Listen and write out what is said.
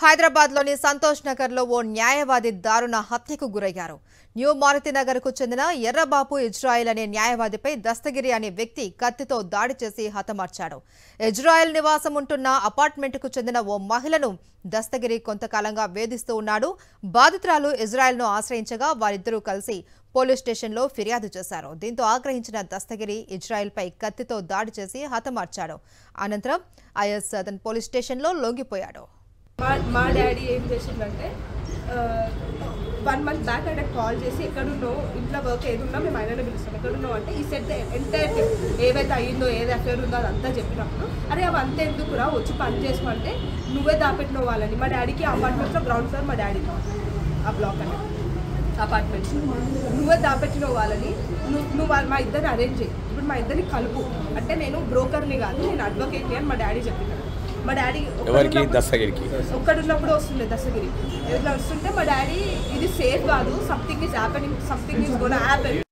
హైదరాబాద్లోని సంతోష్ నగర్లో ఓ న్యాయవాది దారుణ హత్యకు గురయ్యారు. న్యూ మారుతి నగర్కు చెందిన ఎర్రబాపు ఇజ్రాయిల్ అనే న్యాయవాదిపై దస్తగిరి అనే వ్యక్తి కత్తితో దాడి చేసి హతమార్చాడు. ఇజ్రాయిల్ నివాసం ఉంటున్న అపార్ట్మెంట్కు చెందిన ఓ మహిళను దస్తగిరి కొంతకాలంగా వేధిస్తూ ఉన్నాడు. బాధితురాలు ఇజ్రాయిల్ను ఆశ్రయించగా వారిద్దరూ కలిసి పోలీస్ స్టేషన్లో ఫిర్యాదు చేశారు. దీంతో ఆగ్రహించిన దస్తగిరి ఇజ్రాయిల్పై కత్తితో దాడి చేసి హతమార్చాడు. అనంతరం ఐఎస్ అతను పోలీస్ స్టేషన్లో లొంగిపోయాడు. మా డాడీ ఏం చేసిందంటే 1 month బ్యాక్ ఆయన కాల్ చేసి ఎక్కడున్నావు, ఇంట్లో వర్క్ ఏది ఉన్నా మేము ఆయననే పిలుస్తాం, ఎక్కడున్నావు అంటే ఈ సెట్ ఎంటైర్ ఏవైతే అయ్యిందో ఏది అఫేర్ ఉందో అదంతా చెప్పినప్పుడు అరే అవి అంతా ఎందుకురా వచ్చి పని చేసుకోంటే నువ్వే దాపెట్టిన వాళ్ళని. మా డాడీకి అపార్ట్మెంట్స్లో గ్రౌండ్ ఫ్లోర్ మా డాడీకి ఆ బ్లాక్ అనే అపార్ట్మెంట్స్ నువ్వే దాపెట్టిన వాళ్ళని నువ్వు మా ఇద్దరిని అరేంజ్ చేయి, ఇప్పుడు మా ఇద్దరిని కలుపు అంటే నేను బ్రోకర్ని కాదు నేను అడ్వకేట్ని అని మా డాడీ చెప్పినాడు. మా డాడీ ఒక్కడున్నప్పుడు వస్తుండే దస్తగిరి ఎట్లా వస్తుంటే మా డాడీ ఇది సేఫ్ కాదు, something is happening, something is gonna happen.